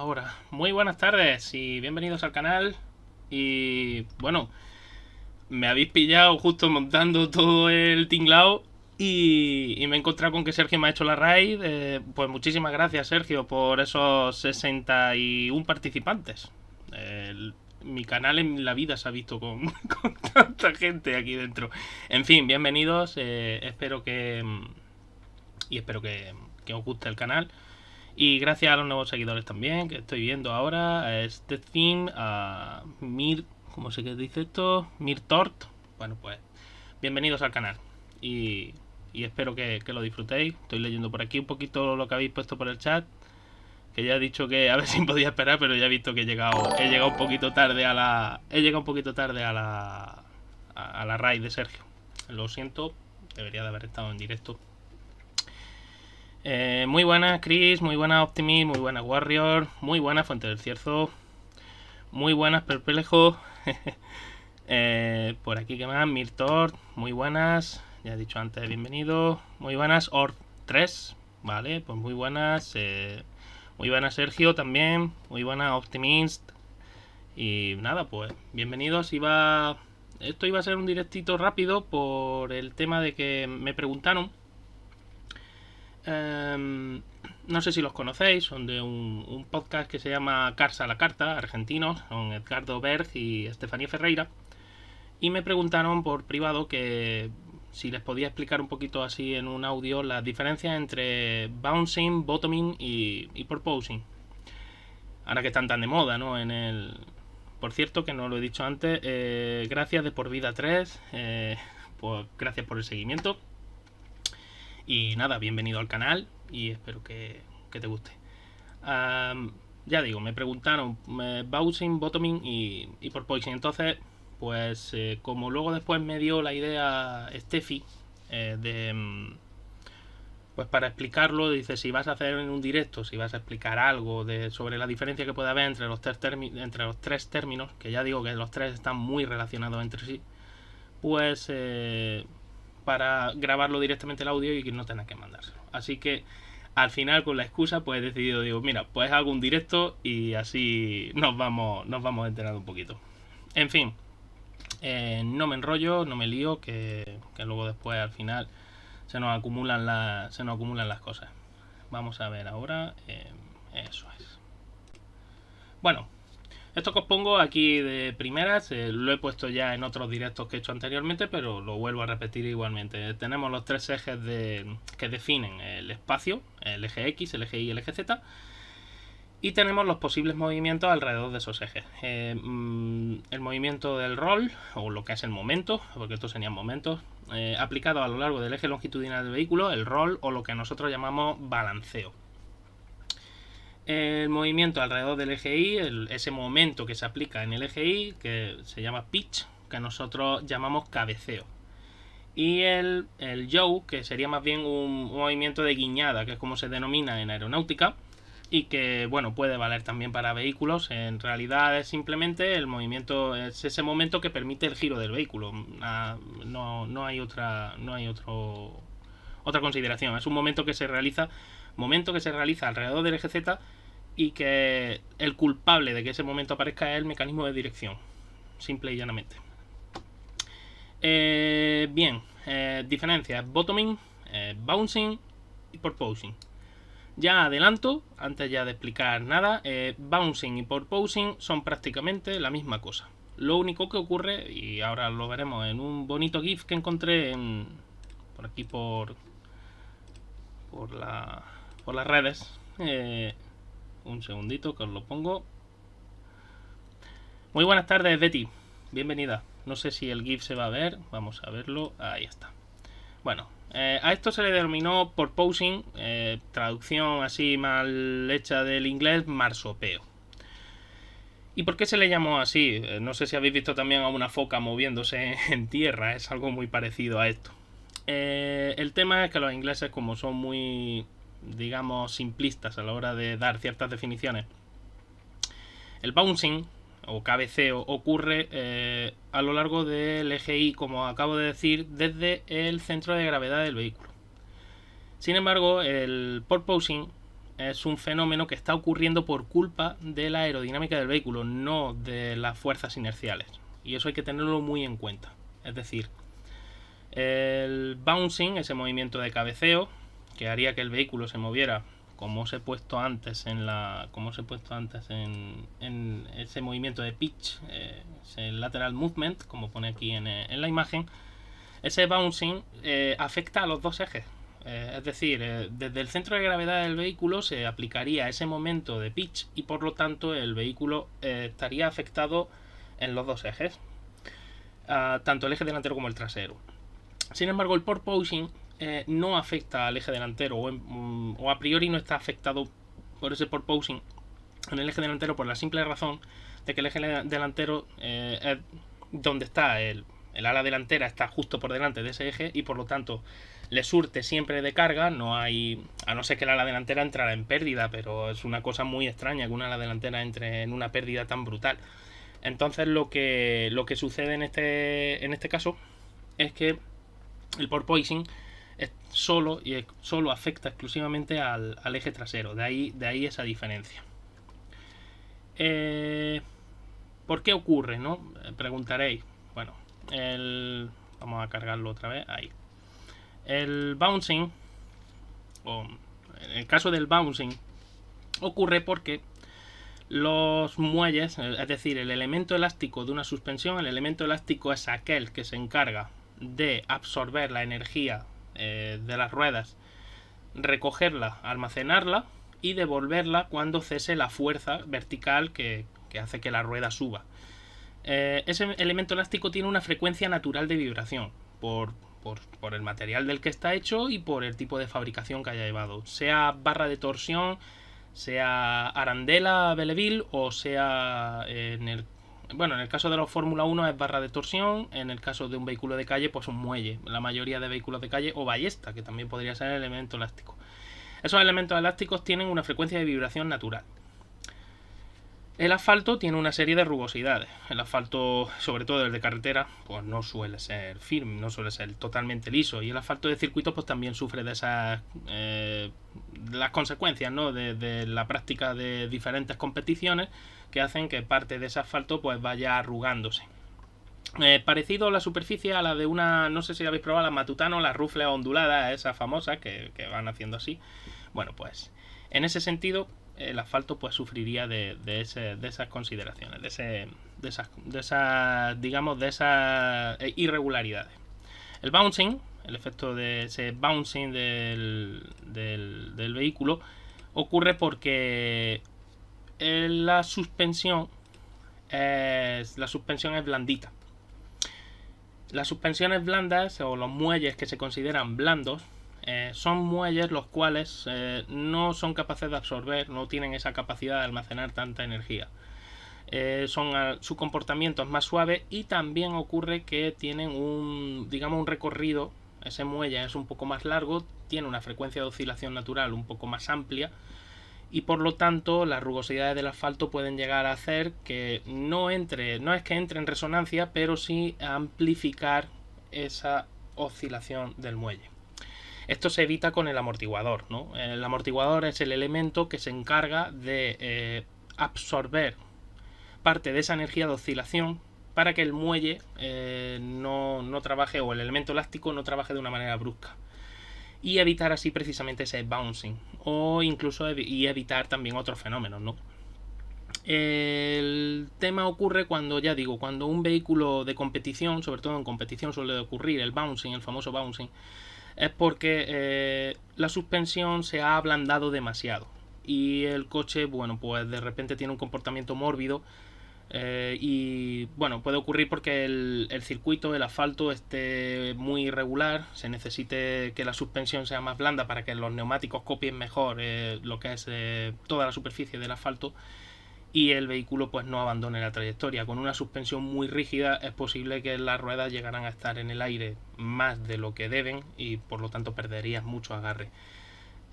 Ahora, muy buenas tardes y bienvenidos al canal. Y bueno, me habéis pillado justo montando todo el tinglao y me he encontrado con que Sergio me ha hecho la raid. Pues muchísimas gracias, Sergio, por esos 61 participantes. Mi canal en la vida se ha visto con tanta gente aquí dentro. En fin, bienvenidos. Espero que os guste el canal. Y gracias a los nuevos seguidores también, que estoy viendo ahora, a este theme, a Mir, ¿cómo se dice esto? Mirtort. Bueno, pues bienvenidos al canal. Y espero que lo disfrutéis. Estoy leyendo por aquí un poquito lo que habéis puesto por el chat. Que ya he dicho que a ver si podía esperar, pero ya he visto que he llegado un poquito tarde a la. He llegado un poquito tarde a la raid de Sergio. Lo siento, debería de haber estado en directo. Muy buenas Chris, muy buenas Optimis, muy buenas Warrior, muy buenas Fuente del Cierzo, muy buenas Perplejo. Por aquí que más, Mirtor, muy buenas, ya he dicho antes, bienvenido, muy buenas Or3, vale, pues muy buenas Sergio también, muy buenas Optimist. Y nada, pues bienvenidos. Esto iba a ser un directito rápido por el tema de que me preguntaron. No sé si los conocéis, son de un podcast que se llama Cars a la Carta, argentinos, son Edgardo Berg y Estefanía Ferreira. Y me preguntaron por privado que si les podía explicar un poquito así en un audio las diferencias entre bouncing, bottoming y purposing. Ahora que están tan de moda, ¿no? Por cierto, que no lo he dicho antes, gracias de por vida 3, pues gracias por el seguimiento. Y nada, bienvenido al canal y espero que te guste. Ya digo, me preguntaron bouncing, bottoming y porpoising. Entonces, pues como luego después me dio la idea Steffi pues para explicarlo, dice, si vas a hacer en un directo, si vas a explicar algo sobre la diferencia que puede haber entre los tres términos, que ya digo que los tres están muy relacionados entre sí, pues para grabarlo directamente el audio y que no tenga que mandárselo. Así que al final, con la excusa, pues he decidido, digo, mira, pues hago un directo y así nos vamos enterando un poquito. En fin, no me enrollo, no me lío, que luego después al final se nos acumulan las cosas. Vamos a ver ahora. Eso es. Bueno, esto que os pongo aquí de primeras lo he puesto ya en otros directos que he hecho anteriormente, pero lo vuelvo a repetir igualmente. Tenemos los tres ejes que definen el espacio, el eje X, el eje Y y el eje Z. Y tenemos los posibles movimientos alrededor de esos ejes. El movimiento del roll, o lo que es el momento, porque estos serían momentos, aplicado a lo largo del eje longitudinal del vehículo, el roll, o lo que nosotros llamamos balanceo. El movimiento alrededor del eje Y, ese momento que se aplica en el eje Y, que se llama pitch, que nosotros llamamos cabeceo. Y el yaw, que sería más bien un movimiento de guiñada, que es como se denomina en aeronáutica, y que bueno, puede valer también para vehículos. En realidad es simplemente el movimiento, es ese momento que permite el giro del vehículo. No hay otra consideración. Es un momento que se realiza alrededor del eje Z, y que el culpable de que ese momento aparezca es el mecanismo de dirección, simple y llanamente. Bien, diferencias: bottoming, bouncing y porpoising. Ya adelanto, antes ya de explicar nada, bouncing y porpoising son prácticamente la misma cosa. Lo único que ocurre, y ahora lo veremos en un bonito GIF que encontré por aquí por las redes. Un segundito que os lo pongo. Muy buenas tardes, Betty. Bienvenida. No sé si el GIF se va a ver. Vamos a verlo. Ahí está. Bueno, a esto se le denominó porpoising, traducción así mal hecha del inglés, marsopeo. ¿Y por qué se le llamó así? No sé si habéis visto también a una foca moviéndose en tierra, es algo muy parecido a esto. El tema es que los ingleses, como son muy, digamos, simplistas a la hora de dar ciertas definiciones, el bouncing o cabeceo ocurre a lo largo del eje Y, como acabo de decir, desde el centro de gravedad del vehículo. Sin embargo, el porpoising es un fenómeno que está ocurriendo por culpa de la aerodinámica del vehículo, no de las fuerzas inerciales. Y eso hay que tenerlo muy en cuenta. Es decir, el bouncing, ese movimiento de cabeceo, que haría que el vehículo se moviera como os he puesto antes en ese movimiento de pitch, ese lateral movement, como pone aquí en la imagen. Ese bouncing afecta a los dos ejes. Es decir, desde el centro de gravedad del vehículo se aplicaría ese momento de pitch y por lo tanto el vehículo estaría afectado en los dos ejes, tanto el eje delantero como el trasero. Sin embargo, el porpoising no afecta al eje delantero o a priori no está afectado por ese porpoising en el eje delantero por la simple razón de que el eje delantero es donde está el ala delantera, está justo por delante de ese eje y por lo tanto le surte siempre de carga. No hay, a no ser que el ala delantera entrara en pérdida, pero es una cosa muy extraña que una ala delantera entre en una pérdida tan brutal. Entonces lo que sucede en este caso es que el porpoising solo afecta exclusivamente al eje trasero. De ahí esa diferencia. ¿Por qué ocurre, no? Preguntaréis. Bueno, vamos a cargarlo otra vez. Ahí. El bouncing, o en el caso del bouncing, ocurre porque los muelles, es decir, el elemento elástico de una suspensión, el elemento elástico es aquel que se encarga de absorber la energía de las ruedas, recogerla, almacenarla y devolverla cuando cese la fuerza vertical que hace que la rueda suba. Ese elemento elástico tiene una frecuencia natural de vibración por el material del que está hecho y por el tipo de fabricación que haya llevado, sea barra de torsión, sea arandela Belleville o sea en el caso de los Fórmula 1 es barra de torsión, en el caso de un vehículo de calle pues un muelle, la mayoría de vehículos de calle, o ballesta, que también podría ser el elemento elástico. Esos elementos elásticos tienen una frecuencia de vibración natural. El asfalto tiene una serie de rugosidades. El asfalto, sobre todo el de carretera, pues no suele ser firme, no suele ser totalmente liso. Y el asfalto de circuito pues también sufre de esas las consecuencias, ¿no? de la práctica de diferentes competiciones que hacen que parte de ese asfalto pues vaya arrugándose. Parecido la superficie a la de una, no sé si habéis probado la Matutano, las rufles onduladas, esas famosas que van haciendo así. Bueno, pues en ese sentido el asfalto pues sufriría de esas consideraciones, de esas irregularidades. El bouncing, el efecto de ese bouncing del vehículo ocurre porque la suspensión es blandita. Las suspensiones blandas o los muelles que se consideran blandos son muelles los cuales no son capaces de absorber, no tienen esa capacidad de almacenar tanta energía. Su comportamiento es más suave y también ocurre que tienen un recorrido. Ese muelle es un poco más largo, tiene una frecuencia de oscilación natural un poco más amplia y por lo tanto las rugosidades del asfalto pueden llegar a hacer que no es que entre en resonancia, pero sí a amplificar esa oscilación del muelle. Esto se evita con el amortiguador, ¿no? El amortiguador es el elemento que se encarga de absorber parte de esa energía de oscilación para que el muelle no trabaje, o el elemento elástico no trabaje de una manera brusca, y evitar así precisamente ese bouncing, o incluso evitar también otros fenómenos, ¿no? El tema ocurre cuando un vehículo de competición, sobre todo en competición suele ocurrir el bouncing, el famoso bouncing, es porque la suspensión se ha ablandado demasiado y el coche, bueno, pues de repente tiene un comportamiento mórbido y bueno, puede ocurrir porque el circuito, el asfalto esté muy irregular, se necesite que la suspensión sea más blanda para que los neumáticos copien mejor lo que es toda la superficie del asfalto y el vehículo pues no abandone la trayectoria. Con una suspensión muy rígida es posible que las ruedas llegaran a estar en el aire más de lo que deben y por lo tanto perderías mucho agarre.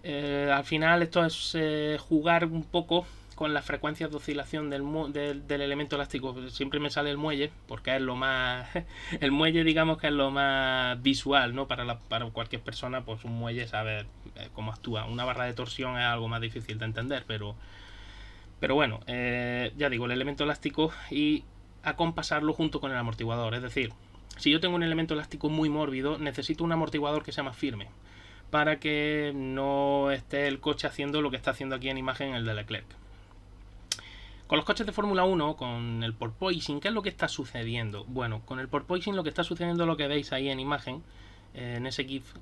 Al final esto es jugar un poco con las frecuencias de oscilación del elemento elástico, siempre me sale el muelle, porque es lo más... el muelle, digamos que es lo más visual, ¿no? Para cualquier persona, pues un muelle sabe cómo actúa. Una barra de torsión es algo más difícil de entender, pero bueno, ya digo, el elemento elástico y acompasarlo junto con el amortiguador. Es decir, si yo tengo un elemento elástico muy mórbido, necesito un amortiguador que sea más firme, para que no esté el coche haciendo lo que está haciendo aquí en imagen el de Leclerc. Con los coches de Fórmula 1, con el porpoising, ¿qué es lo que está sucediendo? Bueno, con el porpoising lo que está sucediendo es lo que veis ahí en imagen, en ese GIF.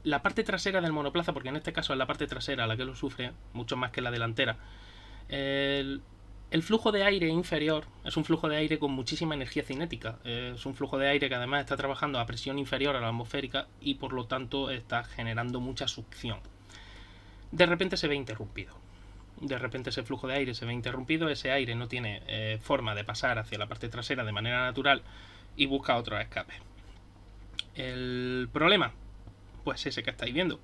La parte trasera del monoplaza, porque en este caso es la parte trasera la que lo sufre, mucho más que la delantera. El flujo de aire inferior es un flujo de aire con muchísima energía cinética. Es un flujo de aire que además está trabajando a presión inferior a la atmosférica y por lo tanto está generando mucha succión. De repente se ve interrumpido. De repente ese flujo de aire se ve interrumpido, ese aire no tiene forma de pasar hacia la parte trasera de manera natural y busca otro escape. El problema, pues ese que estáis viendo.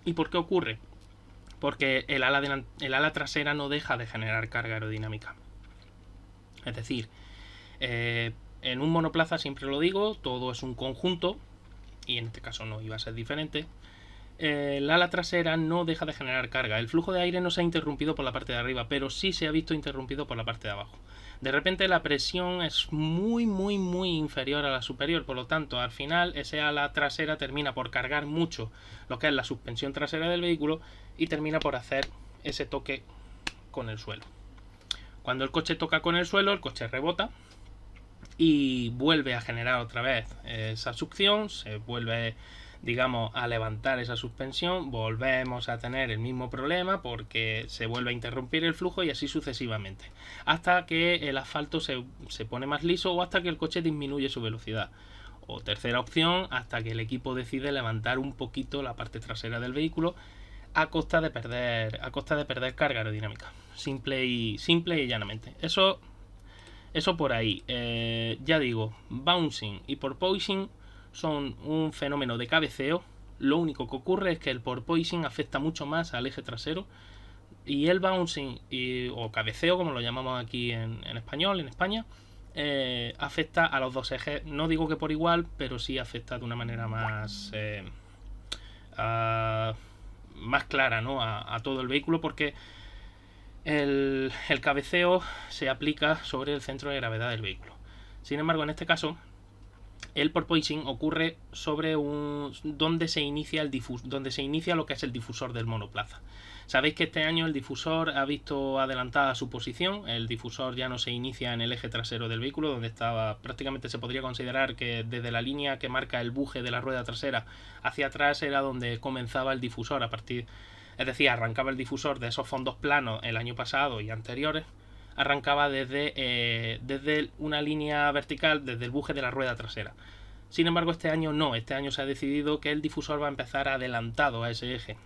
¿Y por qué ocurre? Porque el ala trasera no deja de generar carga aerodinámica. Es decir, en un monoplaza, siempre lo digo, todo es un conjunto, y en este caso no iba a ser diferente. El ala trasera no deja de generar carga. El flujo de aire no se ha interrumpido por la parte de arriba, pero sí se ha visto interrumpido por la parte de abajo. De repente la presión es muy inferior a la superior, por lo tanto al final ese ala trasera termina por cargar mucho lo que es la suspensión trasera del vehículo y termina por hacer ese toque con el suelo. Cuando el coche toca con el suelo, el coche rebota y vuelve a generar otra vez esa succión, se vuelve, digamos, a levantar esa suspensión, volvemos a tener el mismo problema porque se vuelve a interrumpir el flujo y así sucesivamente, hasta que el asfalto se pone más liso o hasta que el coche disminuye su velocidad. O tercera opción, hasta que el equipo decide levantar un poquito la parte trasera del vehículo a costa de perder carga aerodinámica. Simple y llanamente. Eso por ahí. Ya digo, bouncing y porpoising son un fenómeno de cabeceo. Lo único que ocurre es que el porpoising afecta mucho más al eje trasero y el bouncing o cabeceo, como lo llamamos aquí en español, en España, afecta a los dos ejes. No digo que por igual, pero sí afecta de una manera más clara, ¿no? a todo el vehículo, porque el cabeceo se aplica sobre el centro de gravedad del vehículo. Sin embargo, en este caso, el porpoising ocurre sobre donde se inicia lo que es el difusor del monoplaza. Sabéis que este año el difusor ha visto adelantada su posición. El difusor ya no se inicia en el eje trasero del vehículo, donde estaba, prácticamente se podría considerar que desde la línea que marca el buje de la rueda trasera hacia atrás era donde comenzaba el difusor. Es decir, arrancaba el difusor de esos fondos planos el año pasado y anteriores. Arrancaba desde una línea vertical, desde el buje de la rueda trasera. Sin embargo, este año no. Este año se ha decidido que el difusor va a empezar adelantado a ese eje.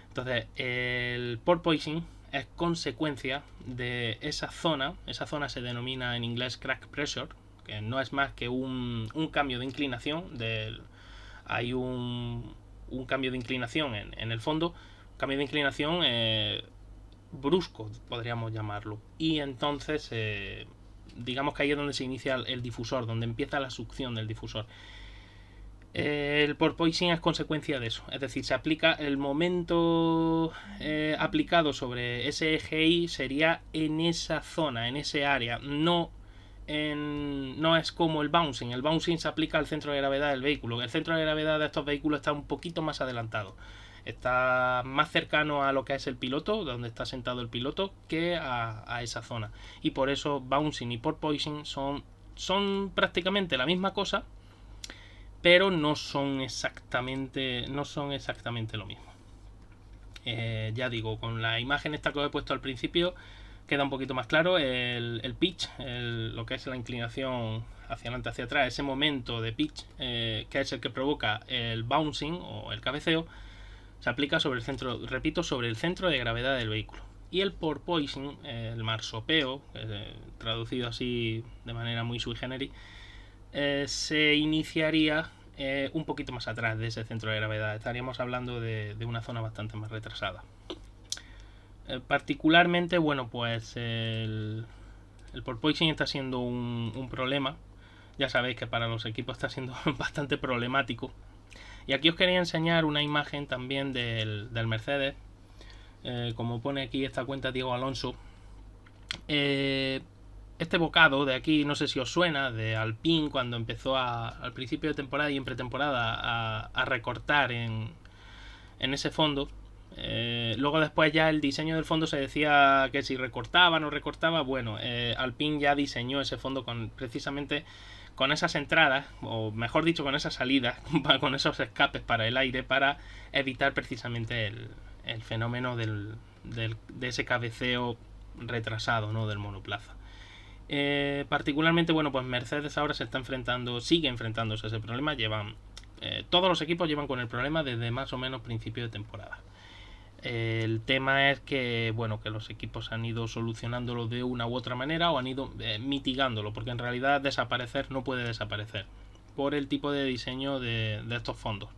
Entonces, el porpoising es consecuencia de esa zona. Esa zona se denomina en inglés crack pressure, que no es más que un cambio de inclinación. Hay un cambio de inclinación en el fondo. Un cambio de inclinación brusco, podríamos llamarlo. Y entonces, digamos que ahí es donde se inicia el difusor, donde empieza la succión del difusor. El porpoising es consecuencia de eso, es decir, se aplica el momento aplicado sobre ese eje Y sería en esa zona, en ese área, no es como el bouncing. El bouncing se aplica al centro de gravedad del vehículo. El centro de gravedad de estos vehículos está un poquito más adelantado, está más cercano a lo que es el piloto, donde está sentado el piloto, que a esa zona, y por eso bouncing y porpoising son prácticamente la misma cosa, pero no son exactamente lo mismo. Ya digo, con la imagen esta que os he puesto al principio queda un poquito más claro el pitch, lo que es la inclinación hacia adelante, hacia atrás, ese momento de pitch, que es el que provoca el bouncing o el cabeceo, se aplica sobre el centro, repito, sobre el centro de gravedad del vehículo. Y el porpoising, el marsopeo, traducido así de manera muy sui generis, se iniciaría un poquito más atrás de ese centro de gravedad. Estaríamos hablando de una zona bastante más retrasada. Particularmente, bueno, pues el porpoising está siendo un problema. Ya sabéis que para los equipos está siendo bastante problemático. Y aquí os quería enseñar una imagen también del Mercedes. Como pone aquí esta cuenta Diego Alonso. Este bocado de aquí, no sé si os suena, de Alpine, cuando empezó al principio de temporada y en pretemporada a recortar en ese fondo. Luego después ya el diseño del fondo se decía que si recortaba o no recortaba. Bueno, Alpine ya diseñó ese fondo precisamente con esas entradas, o mejor dicho con esas salidas, con esos escapes para el aire, para evitar precisamente el fenómeno de ese cabeceo retrasado, ¿no?, del monoplaza. Particularmente, bueno, pues Mercedes ahora sigue enfrentándose a ese problema. Todos los equipos llevan con el problema desde más o menos principio de temporada. El tema es que, bueno, que los equipos han ido solucionándolo de una u otra manera o han ido mitigándolo, porque en realidad desaparecer no puede desaparecer por el tipo de diseño de estos fondos.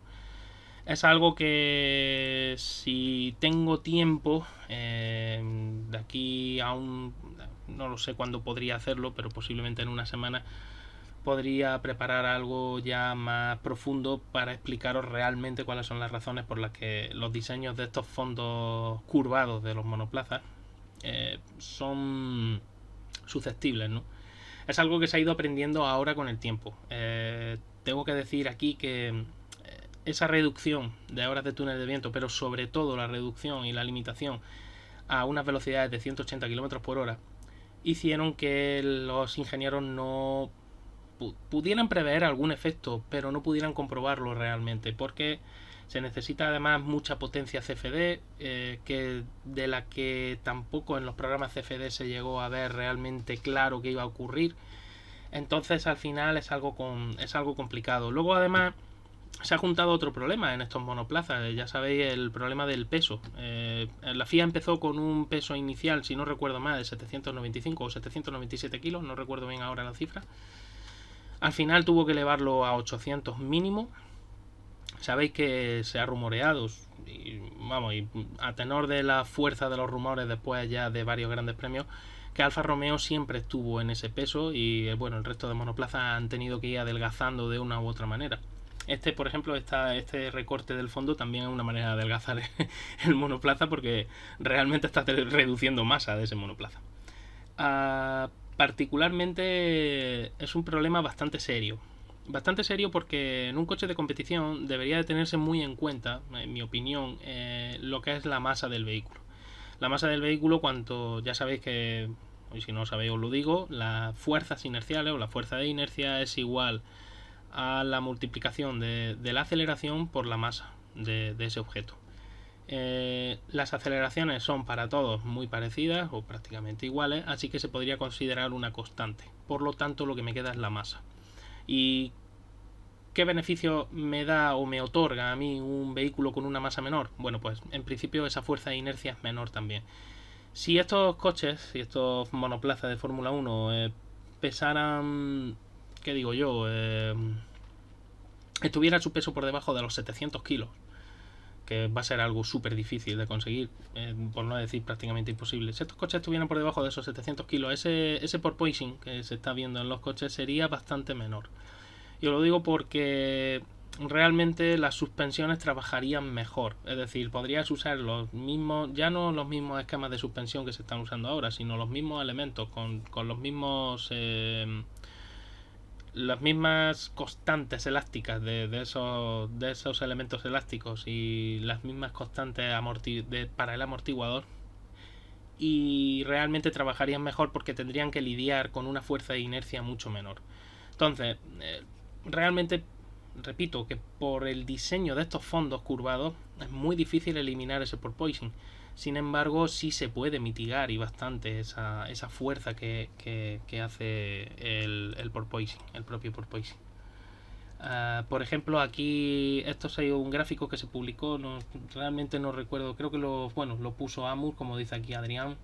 Es algo que si tengo tiempo, de aquí a no lo sé cuándo podría hacerlo, pero posiblemente en una semana podría preparar algo ya más profundo para explicaros realmente cuáles son las razones por las que los diseños de estos fondos curvados de los monoplazas son susceptibles, ¿no? Es algo que se ha ido aprendiendo ahora con el tiempo. Tengo que decir aquí que esa reducción de horas de túnel de viento, pero sobre todo la reducción y la limitación a unas velocidades de 180 km por hora, hicieron que los ingenieros no pudieran prever algún efecto, pero no pudieran comprobarlo realmente, porque se necesita además mucha potencia CFD, de la que tampoco en los programas CFD se llegó a ver realmente claro que iba a ocurrir. Entonces al final es algo complicado. Luego además se ha juntado otro problema en estos monoplazas. Ya sabéis, el problema del peso. La FIA empezó con un peso inicial, si no recuerdo mal, de 795 o 797 kilos, no recuerdo bien ahora la cifra. Al final tuvo que elevarlo a 800 mínimo. Sabéis que se ha rumoreado, y a tenor de la fuerza de los rumores después ya de varios grandes premios, que Alfa Romeo siempre estuvo en ese peso y bueno, el resto de monoplazas han tenido que ir adelgazando de una u otra manera. Por ejemplo, este recorte del fondo también es una manera de adelgazar el monoplaza, porque realmente está reduciendo masa de ese monoplaza. Particularmente es un problema bastante serio. Bastante serio porque en un coche de competición debería de tenerse muy en cuenta, en mi opinión, lo que es la masa del vehículo. La masa del vehículo, ya sabéis que, y si no lo sabéis os lo digo, las fuerzas inerciales o la fuerza de inercia es igual a la multiplicación de la aceleración por la masa de ese objeto. Las aceleraciones son para todos muy parecidas o prácticamente iguales, así que se podría considerar una constante. Por lo tanto, lo que me queda es la masa. ¿Y qué beneficio me da o me otorga a mí un vehículo con una masa menor? Bueno, pues en principio esa fuerza de inercia es menor también. Si estos coches, si estos monoplazas de Fórmula 1 pesaran, ¿qué digo yo? Estuviera su peso por debajo de los 700 kilos, que va a ser algo súper difícil de conseguir, por no decir prácticamente imposible. Si estos coches estuvieran por debajo de esos 700 kilos, ese porpoising que se está viendo en los coches sería bastante menor. Yo lo digo porque realmente las suspensiones trabajarían mejor. Es decir, podrías usar los mismos, ya no los mismos esquemas de suspensión que se están usando ahora, sino los mismos elementos, con los mismos... las mismas constantes elásticas de esos elementos elásticos y las mismas constantes para el amortiguador, y realmente trabajarían mejor porque tendrían que lidiar con una fuerza de inercia mucho menor. Entonces, realmente repito que por el diseño de estos fondos curvados es muy difícil eliminar ese porpoising. Sin embargo, sí se puede mitigar y bastante esa fuerza que hace el porpoising, el propio porpoising. Por ejemplo, aquí esto es un gráfico que se publicó, realmente no recuerdo, creo que lo puso Amur, como dice aquí Adrián.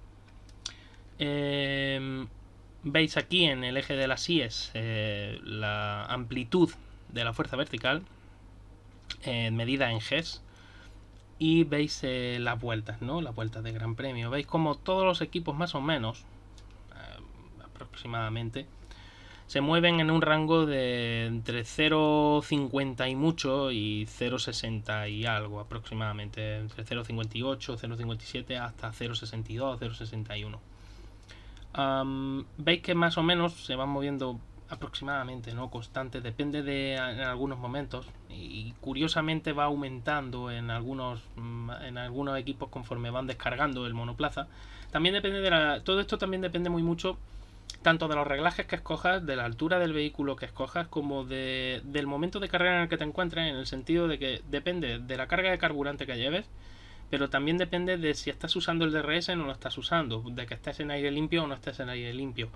Veis aquí en el eje de las IES la amplitud de la fuerza vertical medida en Gs, y veis las vueltas, ¿no? Las vueltas de Gran Premio. Veis como todos los equipos más o menos, aproximadamente, se mueven en un rango de entre 0,50 y mucho y 0,60 y algo aproximadamente, entre 0,58, 0,57 hasta 0,62, 0,61. Veis que más o menos se van moviendo aproximadamente, ¿no? Constante, depende en algunos momentos, y curiosamente va aumentando en algunos equipos conforme van descargando el monoplaza. También depende todo esto también depende muy mucho tanto de los reglajes que escojas, de la altura del vehículo que escojas, como del momento de carrera en el que te encuentres, en el sentido de que depende de la carga de carburante que lleves, pero también depende de si estás usando el DRS o no lo estás usando, de que estés en aire limpio o no estés en aire limpio.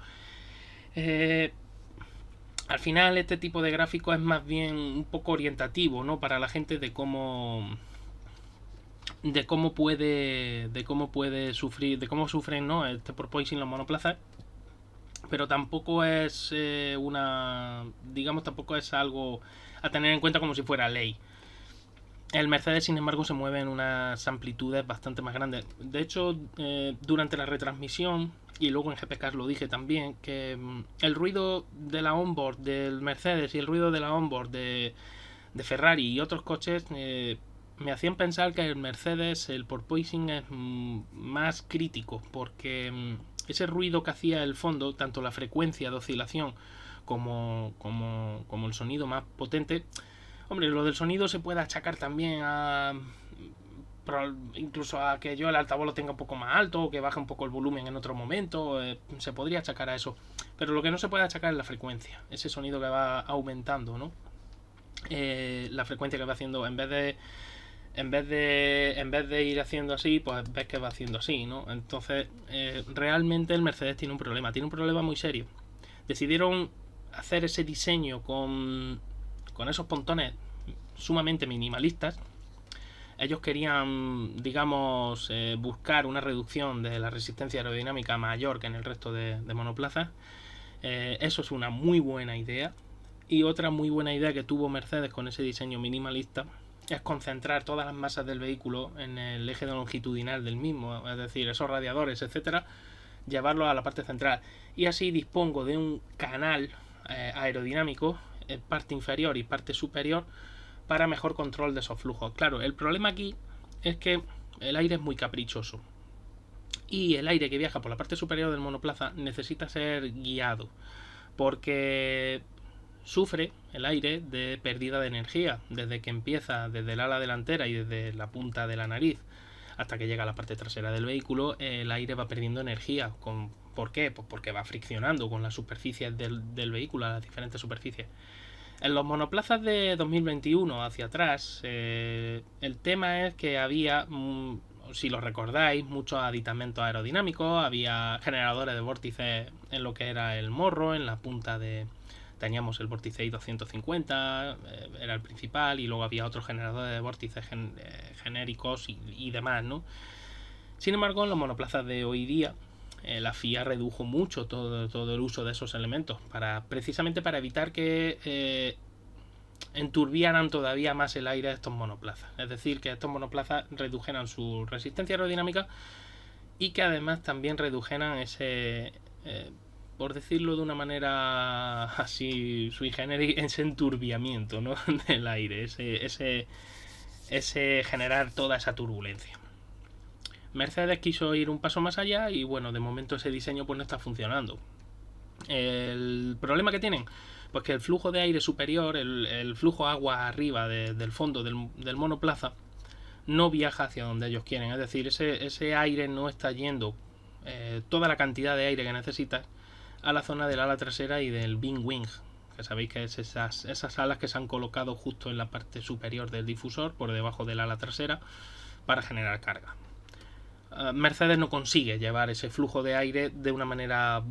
Al final este tipo de gráfico es más bien un poco orientativo, ¿no? Para la gente de cómo puede sufrir, de cómo sufren, ¿no? Este porpoising los monoplazas. Pero tampoco es tampoco es algo a tener en cuenta como si fuera ley. El Mercedes, sin embargo, se mueve en unas amplitudes bastante más grandes. De hecho, durante la retransmisión, y luego en GPK lo dije también, que el ruido de la onboard del Mercedes y el ruido de la onboard de Ferrari y otros coches me hacían pensar que el Mercedes, el porpoising es más crítico, porque ese ruido que hacía el fondo, tanto la frecuencia de oscilación como el sonido más potente. Hombre, lo del sonido se puede achacar también incluso a que yo el altavoz lo tenga un poco más alto o que baje un poco el volumen en otro momento. Se podría achacar a eso. Pero lo que no se puede achacar es la frecuencia. Ese sonido que va aumentando, ¿no? La frecuencia que va haciendo, en vez de ir haciendo así, pues ves que va haciendo así, ¿no? Entonces, realmente el Mercedes tiene un problema muy serio. Decidieron hacer ese diseño con esos pontones sumamente minimalistas. Ellos querían, digamos, buscar una reducción de la resistencia aerodinámica mayor que en el resto de monoplazas. Eso es una muy buena idea. Y otra muy buena idea que tuvo Mercedes con ese diseño minimalista es concentrar todas las masas del vehículo en el eje longitudinal del mismo, es decir, esos radiadores, etcétera, llevarlos a la parte central. Y así dispongo de un canal aerodinámico, parte inferior y parte superior, para mejor control de esos flujos. Claro, el problema aquí es que el aire es muy caprichoso y el aire que viaja por la parte superior del monoplaza necesita ser guiado, porque sufre el aire de pérdida de energía desde que empieza desde el ala delantera y desde la punta de la nariz hasta que llega a la parte trasera del vehículo. El aire va perdiendo energía. ¿Por qué? Pues porque va friccionando con las superficies del vehículo, las diferentes superficies. En los monoplazas de 2021 hacia atrás, el tema es que había, si lo recordáis, muchos aditamentos aerodinámicos, había generadores de vórtices en lo que era el morro, en la punta teníamos el vórtice I250, era el principal, y luego había otros generadores de vórtices genéricos y demás, ¿no? Sin embargo, en los monoplazas de hoy día, la FIA redujo mucho todo el uso de esos elementos, precisamente para evitar que enturbiaran todavía más el aire de estos monoplazas. Es decir, que estos monoplazas redujeran su resistencia aerodinámica y que además también redujeran ese, por decirlo de una manera así sui generis, ese enturbiamiento, ¿no? del aire, ese generar toda esa turbulencia. Mercedes quiso ir un paso más allá y bueno, de momento ese diseño pues no está funcionando. El problema que tienen, pues que el flujo de aire superior, el flujo agua arriba del fondo del monoplaza, no viaja hacia donde ellos quieren. Es decir, ese aire no está yendo toda la cantidad de aire que necesita a la zona del ala trasera y del wing wing, que sabéis que es esas alas que se han colocado justo en la parte superior del difusor, por debajo del ala trasera, para generar carga. Mercedes no consigue llevar ese flujo de aire de una manera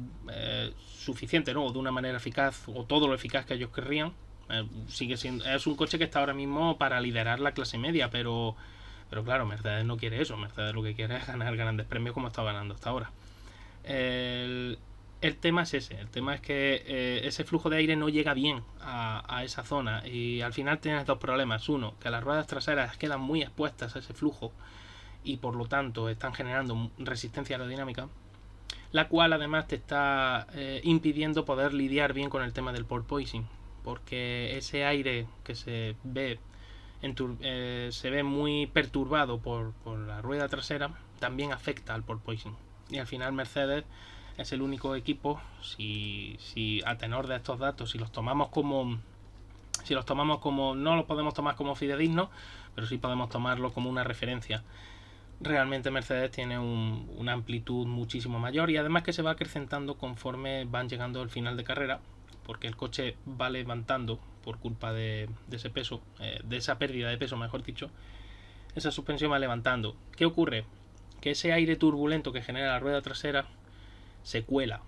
suficiente, ¿no? O de una manera eficaz, o todo lo eficaz que ellos querrían. Sigue siendo, es un coche que está ahora mismo para liderar la clase media, pero claro, Mercedes no quiere eso. Mercedes lo que quiere es ganar grandes premios como está ganando hasta ahora. El el tema es ese. El tema es que ese flujo de aire no llega bien a esa zona. Y al final tienes dos problemas. Uno, que las ruedas traseras quedan muy expuestas a ese flujo y por lo tanto están generando resistencia aerodinámica, la cual además te está impidiendo poder lidiar bien con el tema del porpoising, porque ese aire que se ve muy perturbado por la rueda trasera también afecta al porpoising. Y al final Mercedes es el único equipo, si a tenor de estos datos, si los tomamos como, no los podemos tomar como fidedignos, pero sí podemos tomarlo como una referencia. Realmente Mercedes tiene una amplitud muchísimo mayor, y además que se va acrecentando conforme van llegando al final de carrera, porque el coche va levantando por culpa de ese peso, de esa pérdida de peso, mejor dicho. Esa suspensión va levantando. ¿Qué ocurre? Que ese aire turbulento que genera la rueda trasera se cuela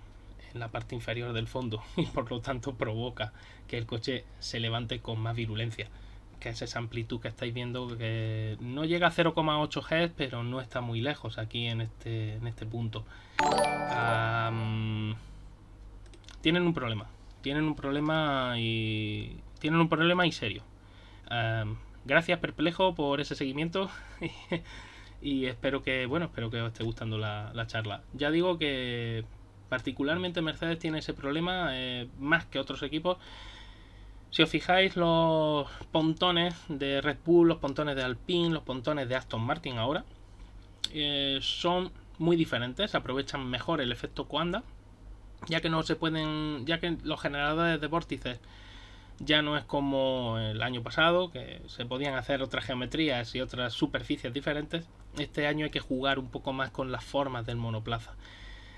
en la parte inferior del fondo y por lo tanto provoca que el coche se levante con más virulencia, que es esa amplitud que estáis viendo, que no llega a 0,8 Hz, pero no está muy lejos aquí en este punto. Tienen un problema y serio. Gracias, Perplejo, por ese seguimiento y espero que os esté gustando la charla. Ya digo que particularmente Mercedes tiene ese problema más que otros equipos. Si os fijáis, los pontones de Red Bull, los pontones de Alpine, los pontones de Aston Martin ahora son muy diferentes, aprovechan mejor el efecto Coanda, ya que los generadores de vórtices ya no es como el año pasado, que se podían hacer otras geometrías y otras superficies diferentes. Este año hay que jugar un poco más con las formas del monoplaza.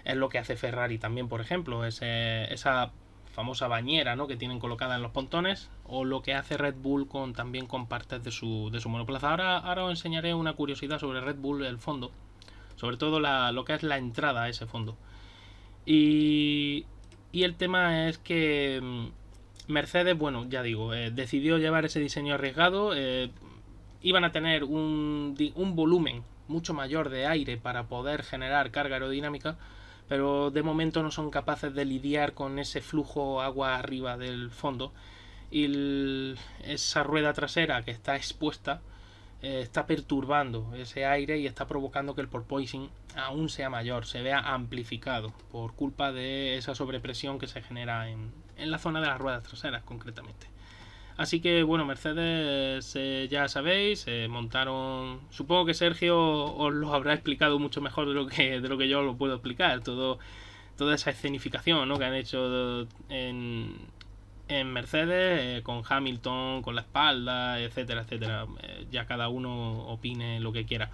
Es lo que hace Ferrari también, por ejemplo, esa famosa bañera, ¿no?, que tienen colocada en los pontones, o lo que hace Red Bull también con partes de su monoplaza. Ahora os enseñaré una curiosidad sobre Red Bull, el fondo, sobre todo lo que es la entrada a ese fondo. Y el tema es que Mercedes, bueno, ya digo, decidió llevar ese diseño arriesgado. Iban a tener un volumen mucho mayor de aire para poder generar carga aerodinámica, pero de momento no son capaces de lidiar con ese flujo agua arriba del fondo, y esa rueda trasera que está expuesta está perturbando ese aire y está provocando que el porpoising aún sea mayor, se vea amplificado por culpa de esa sobrepresión que se genera en la zona de las ruedas traseras concretamente. Así que bueno, Mercedes, ya sabéis, montaron, supongo que Sergio os lo habrá explicado mucho mejor de lo que yo lo puedo explicar, toda esa escenificación, ¿no?, que han hecho en Mercedes, con Hamilton, con la espalda, etcétera, etcétera. Ya cada uno opine lo que quiera.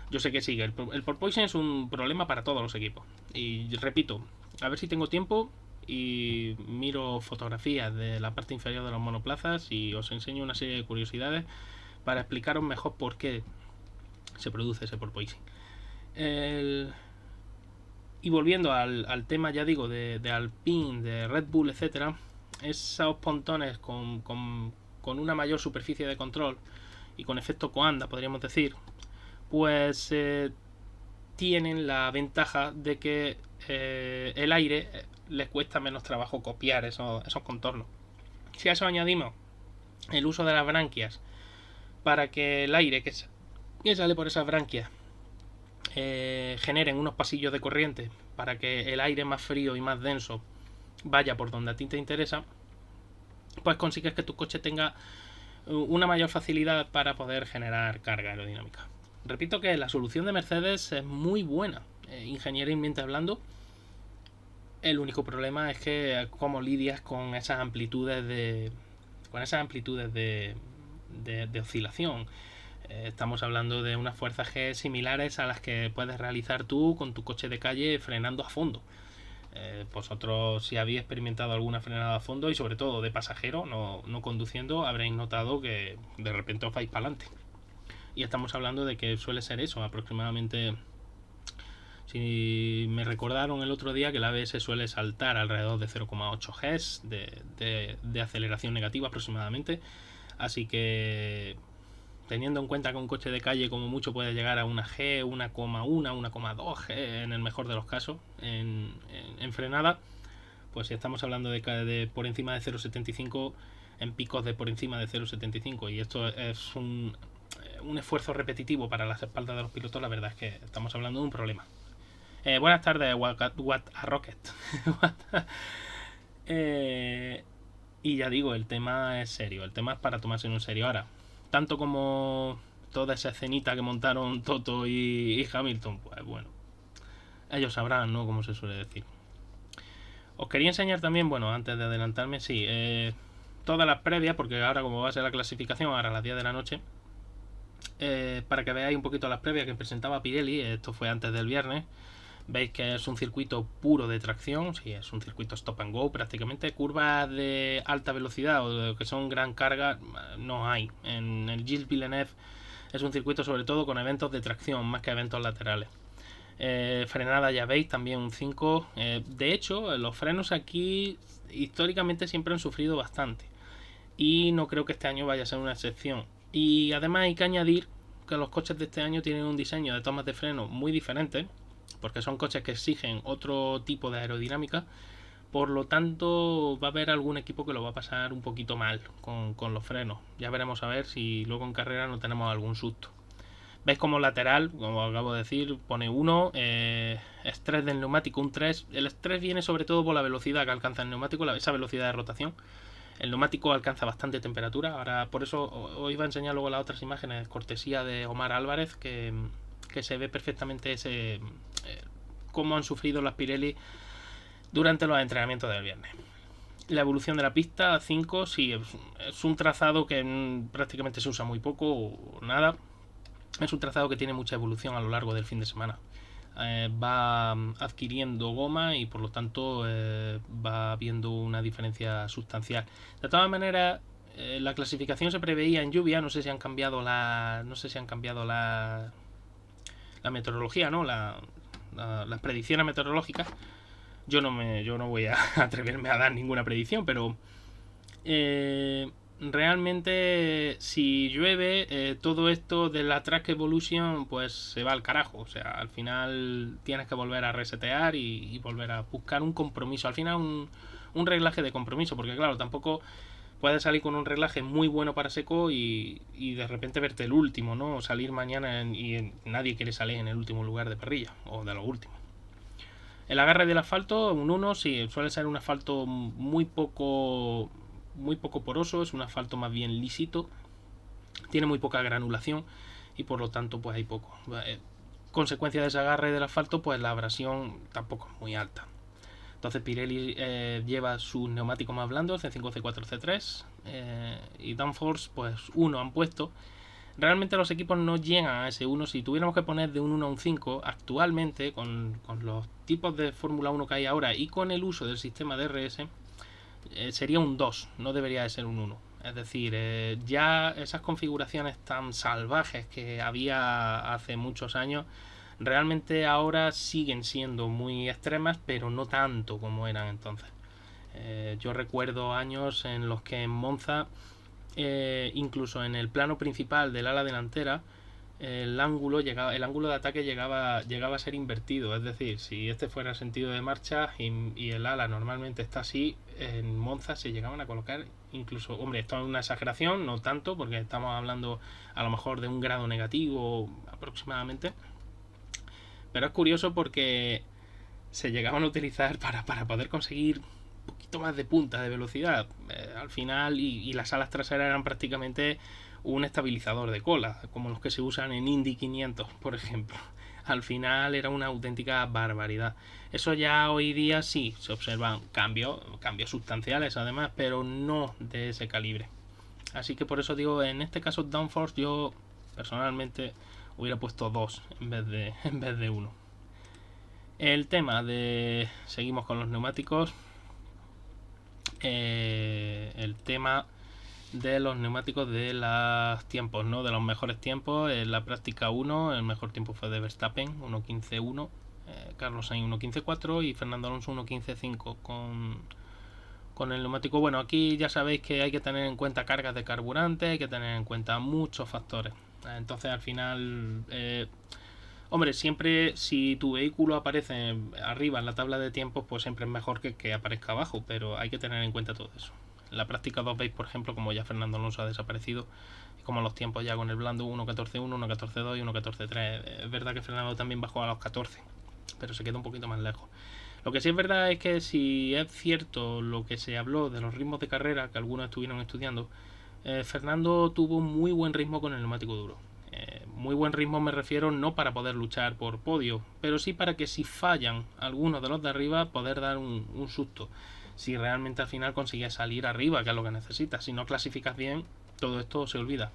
Yo sé que sí, el porpoising es un problema para todos los equipos. Y repito, a ver si tengo tiempo y miro fotografías de la parte inferior de los monoplazas y os enseño una serie de curiosidades para explicaros mejor por qué se produce ese porpoising. Y volviendo al tema, ya digo, de Alpine, de Red Bull, etcétera, esos pontones con una mayor superficie de control y con efecto Coanda, podríamos decir, pues tienen la ventaja de que el aire les cuesta menos trabajo copiar esos contornos. Si a eso añadimos el uso de las branquias para que el aire que sale por esas branquias generen unos pasillos de corriente para que el aire más frío y más denso vaya por donde a ti te interesa, pues consigues que tu coche tenga una mayor facilidad para poder generar carga aerodinámica. Repito que la solución de Mercedes es muy buena, ingenierilmente hablando. El único problema es que cómo lidias con esas amplitudes de oscilación. Estamos hablando de unas fuerzas G similares a las que puedes realizar tú con tu coche de calle frenando a fondo. Vosotros, si habéis experimentado alguna frenada a fondo y sobre todo de pasajero, no conduciendo, habréis notado que de repente os vais para adelante. Y estamos hablando de que suele ser eso, aproximadamente. Si me recordaron el otro día que el ABS suele saltar alrededor de 0,8 Hz de aceleración negativa aproximadamente. Así que teniendo en cuenta que un coche de calle como mucho puede llegar a una G, 1,1, 1,2 G en el mejor de los casos en frenada, pues si estamos hablando de por encima de 0,75 en picos de por encima de 0,75, y esto es un esfuerzo repetitivo para las espaldas de los pilotos, la verdad es que estamos hablando de un problema. Buenas tardes, What a Rocket. Y ya digo, el tema es serio, el tema es para tomarse en serio. Ahora, tanto como toda esa escenita que montaron Toto y Hamilton, pues bueno, ellos sabrán, ¿no? Como se suele decir. Os quería enseñar también, bueno, antes de adelantarme, sí, todas las previas, porque ahora como va a ser la clasificación, ahora a las 10 de la noche, para que veáis un poquito las previas que presentaba Pirelli, esto fue antes del viernes. Veis que es un circuito puro de tracción, sí, es un circuito stop and go prácticamente. Curvas de alta velocidad o de que son gran carga no hay. En el Gilles Villeneuve es un circuito sobre todo con eventos de tracción más que eventos laterales. Frenada ya veis, también un 5. De hecho, los frenos aquí históricamente siempre han sufrido bastante. Y no creo que este año vaya a ser una excepción. Y además hay que añadir que los coches de este año tienen un diseño de tomas de freno muy diferente, porque son coches que exigen otro tipo de aerodinámica. Por lo tanto, va a haber algún equipo que lo va a pasar un poquito mal con los frenos. Ya veremos a ver si luego en carrera no tenemos algún susto. Veis como lateral, como acabo de decir, pone 1, estrés del neumático un 3. El estrés viene sobre todo por la velocidad que alcanza el neumático, esa velocidad de rotación. El neumático alcanza bastante temperatura. Ahora, por eso os iba a enseñar luego las otras imágenes, cortesía de Omar Álvarez, que se ve perfectamente cómo han sufrido las Pirelli durante los entrenamientos del viernes. La evolución de la pista 5, sí, es un trazado que prácticamente se usa muy poco o nada. Es un trazado que tiene mucha evolución a lo largo del fin de semana. Va adquiriendo goma y por lo tanto va habiendo una diferencia sustancial. De todas maneras, la clasificación se preveía en lluvia. No sé si han cambiado la meteorología, ¿no? Las predicciones meteorológicas. Yo no voy a atreverme a dar ninguna predicción, pero realmente si llueve, todo esto de la Track Evolution pues se va al carajo. O sea, al final tienes que volver a resetear y volver a buscar un compromiso. Al final un reglaje de compromiso, porque claro, tampoco puedes salir con un reglaje muy bueno para seco y de repente verte el último, ¿no? O salir mañana y nadie quiere salir en el último lugar de parrilla o de lo último. El agarre del asfalto, un 1, sí, suele ser un asfalto muy poco poroso, es un asfalto más bien lisito, tiene muy poca granulación y por lo tanto pues hay poco. Consecuencia de ese agarre del asfalto, pues la abrasión tampoco es muy alta. Entonces Pirelli lleva sus neumáticos más blandos, C5, C4, C3, y Downforce pues 1 han puesto. Realmente los equipos no llegan a ese 1. Si tuviéramos que poner de un 1 a un 5, actualmente con los tipos de Fórmula 1 que hay ahora y con el uso del sistema DRS, sería un 2, no debería de ser un 1. Es decir, ya esas configuraciones tan salvajes que había hace muchos años, realmente ahora siguen siendo muy extremas, pero no tanto como eran entonces. Yo recuerdo años en los que en Monza, incluso en el plano principal del ala delantera, el ángulo de ataque llegaba a ser invertido. Es decir, si este fuera el sentido de marcha y el ala normalmente está así, en Monza se llegaban a colocar incluso, hombre, esto es una exageración, no tanto, porque estamos hablando a lo mejor de un grado negativo aproximadamente, pero es curioso porque se llegaban a utilizar para poder conseguir un poquito más de punta de velocidad al final, y las alas traseras eran prácticamente un estabilizador de cola, como los que se usan en Indy 500, por ejemplo. Al final era una auténtica barbaridad. Eso ya hoy día sí se observan cambios sustanciales además, pero no de ese calibre. Así que por eso digo, en este caso Downforce yo personalmente hubiera puesto 2 en vez de 1. El tema de... Seguimos con los neumáticos. El tema de los neumáticos de los tiempos, ¿no? De los mejores tiempos. En la práctica 1, el mejor tiempo fue de Verstappen, 1.15.1, Carlos Sainz 1.15.4 y Fernando Alonso 1.15.5 con Con el neumático, bueno, aquí ya sabéis que hay que tener en cuenta cargas de carburante, hay que tener en cuenta muchos factores. Entonces al final, hombre, siempre si tu vehículo aparece arriba en la tabla de tiempos, pues siempre es mejor que aparezca abajo, pero hay que tener en cuenta todo eso. En la práctica 2 veis, por ejemplo, como ya Fernando Alonso ha desaparecido, como los tiempos ya con el blando 1.14.1, 1.14.2 y 1.14.3. Es verdad que Fernando también bajó a los 14, pero se queda un poquito más lejos. Lo que sí es verdad es que si es cierto lo que se habló de los ritmos de carrera que algunos estuvieron estudiando, Fernando tuvo muy buen ritmo con el neumático duro. Muy buen ritmo me refiero no para poder luchar por podio, pero sí para que si fallan algunos de los de arriba poder dar un susto. Si realmente al final consigues salir arriba, que es lo que necesitas. Si no clasificas bien, todo esto se olvida.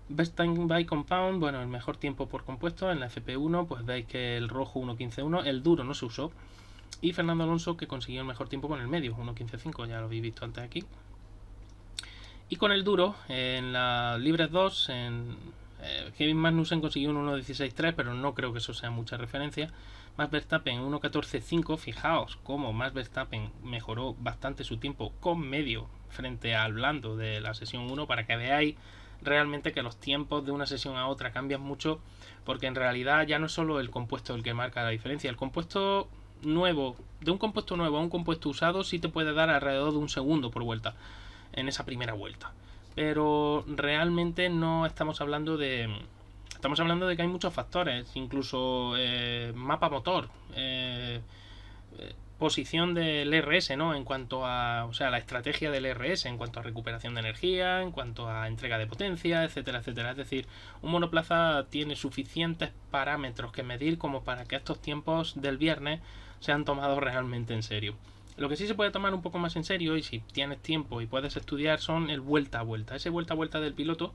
Best Time by Compound, bueno, el mejor tiempo por compuesto en la FP1, pues veis que el rojo 1.15.1, el duro no se usó, y Fernando Alonso que consiguió el mejor tiempo con el medio, 1.15.5, ya lo habéis visto antes aquí. Y con el duro, en la Libres 2, Kevin Magnussen consiguió un 1.16.3, pero no creo que eso sea mucha referencia. Max Verstappen 1.14.5, fijaos cómo Max Verstappen mejoró bastante su tiempo con medio frente al blando de la sesión 1, para que veáis realmente que los tiempos de una sesión a otra cambian mucho, porque en realidad ya no es solo el compuesto el que marca la diferencia. El compuesto nuevo, de un compuesto nuevo a un compuesto usado, sí te puede dar alrededor de un segundo por vuelta en esa primera vuelta, pero realmente no estamos hablando de... Estamos hablando de que hay muchos factores, incluso mapa motor, posición del RS, ¿no? En cuanto a, o sea, la estrategia del RS, en cuanto a recuperación de energía, en cuanto a entrega de potencia, etcétera, etcétera. Es decir, un monoplaza tiene suficientes parámetros que medir como para que estos tiempos del viernes sean tomados realmente en serio. Lo que sí se puede tomar un poco más en serio, y si tienes tiempo y puedes estudiar, son el vuelta a vuelta. Ese vuelta a vuelta del piloto,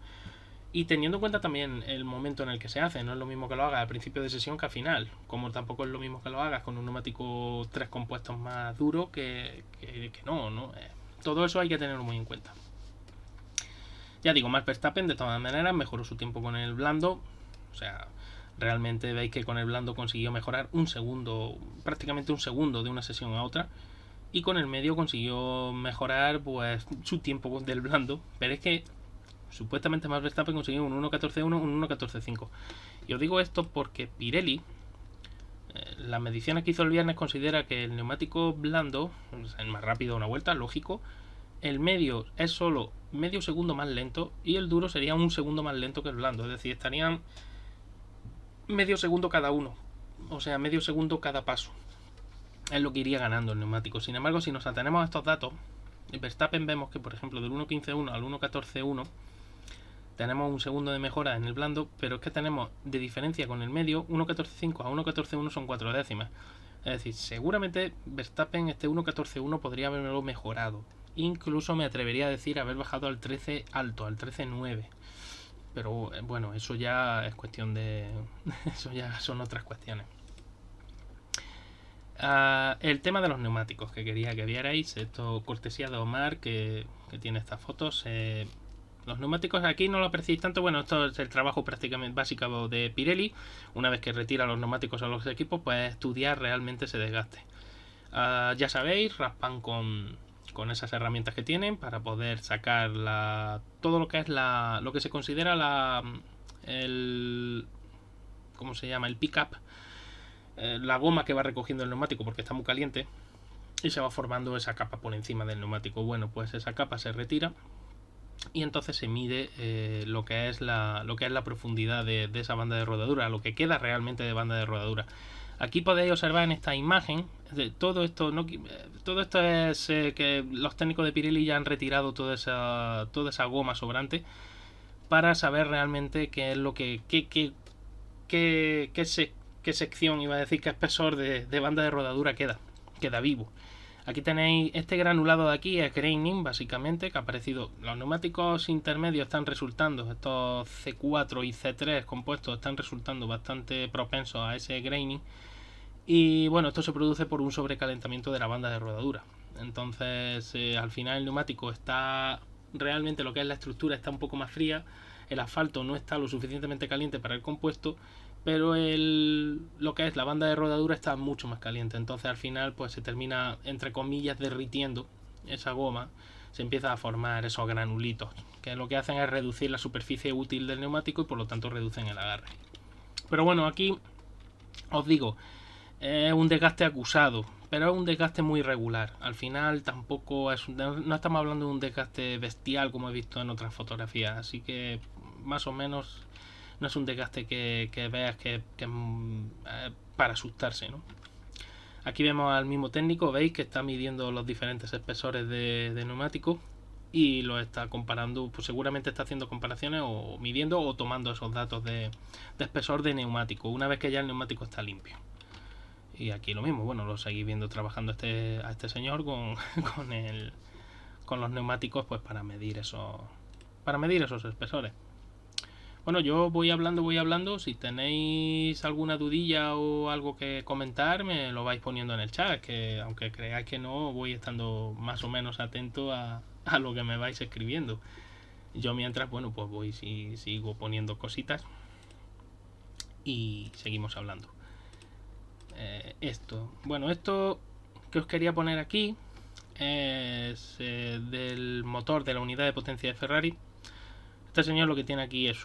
y teniendo en cuenta también el momento en el que se hace. No es lo mismo que lo hagas al principio de sesión que al final, como tampoco es lo mismo que lo hagas con un neumático 3 compuestos más duro que no. Todo eso hay que tenerlo muy en cuenta. Ya digo, Max Verstappen de todas maneras mejoró su tiempo con el blando. O sea, realmente veis que con el blando consiguió mejorar un segundo, prácticamente un segundo de una sesión a otra. Y con el medio consiguió mejorar pues su tiempo del blando. Pero es que supuestamente Max Verstappen consiguió un 1.14.1, un 1.14.5. Y os digo esto porque Pirelli, las mediciones que hizo el viernes, considera que el neumático blando, o sea, el más rápido de una vuelta, lógico, el medio es solo medio segundo más lento y el duro sería un segundo más lento que el blando. Es decir, estarían medio segundo cada uno, o sea, medio segundo cada paso. Es lo que iría ganando el neumático. Sin embargo, si nos atenemos a estos datos, en Verstappen vemos que, por ejemplo, del 1.15.1 al 1.14.1 tenemos un segundo de mejora en el blando, pero es que tenemos de diferencia con el medio 1.14.5 a 1.14.1 son 4 décimas. Es decir, seguramente Verstappen este 1.14.1 podría haberlo mejorado. Incluso me atrevería a decir haber bajado al 13 alto, al 13.9. Pero bueno, eso ya es cuestión de... eso ya son otras cuestiones. El tema de los neumáticos que quería que vierais, esto cortesía de Omar que tiene estas fotos. Los neumáticos aquí no lo apreciéis tanto. Bueno, esto es el trabajo prácticamente básico de Pirelli. Una vez que retira los neumáticos a los equipos, pues estudiar realmente ese desgaste. Ya sabéis, raspan con esas herramientas que tienen para poder sacar todo lo que es lo que se considera el ¿cómo se llama? El pick-up. La goma que va recogiendo el neumático porque está muy caliente y se va formando esa capa por encima del neumático. Bueno, pues esa capa se retira y entonces se mide lo que es la profundidad de esa banda de rodadura, lo que queda realmente de banda de rodadura. Aquí podéis observar en esta imagen todo esto es que los técnicos de Pirelli ya han retirado toda esa goma sobrante para saber realmente qué es lo qué sección, iba a decir, qué espesor de banda de rodadura queda vivo. Aquí tenéis este granulado de aquí, es graining básicamente, que ha aparecido. Los neumáticos intermedios están resultando, estos C4 y C3 compuestos están resultando bastante propensos a ese graining. Y bueno, esto se produce por un sobrecalentamiento de la banda de rodadura. Entonces al final el neumático está realmente, lo que es la estructura está un poco más fría, el asfalto no está lo suficientemente caliente para el compuesto pero lo que es la banda de rodadura está mucho más caliente, entonces al final pues se termina, entre comillas, derritiendo esa goma, se empieza a formar esos granulitos, que lo que hacen es reducir la superficie útil del neumático y por lo tanto reducen el agarre. Pero bueno, aquí os digo, es un desgaste acusado, pero es un desgaste muy regular. Al final tampoco no estamos hablando de un desgaste bestial como he visto en otras fotografías, así que más o menos no es un desgaste que veas que para asustarse, ¿no? Aquí vemos al mismo técnico, veis que está midiendo los diferentes espesores de neumático y lo está comparando, pues seguramente está haciendo comparaciones o midiendo o tomando esos datos de espesor de neumático una vez que ya el neumático está limpio. Y aquí lo mismo, bueno, lo seguís viendo trabajando a este señor con los neumáticos, pues para medir esos espesores. Bueno, yo voy hablando. Si tenéis alguna dudilla o algo que comentar, me lo vais poniendo en el chat, que aunque creáis que no, voy estando más o menos atento a lo que me vais escribiendo. Yo mientras, bueno, pues sigo poniendo cositas y seguimos hablando. Esto que os quería poner aquí es del motor de la unidad de potencia de Ferrari. Este señor lo que tiene aquí es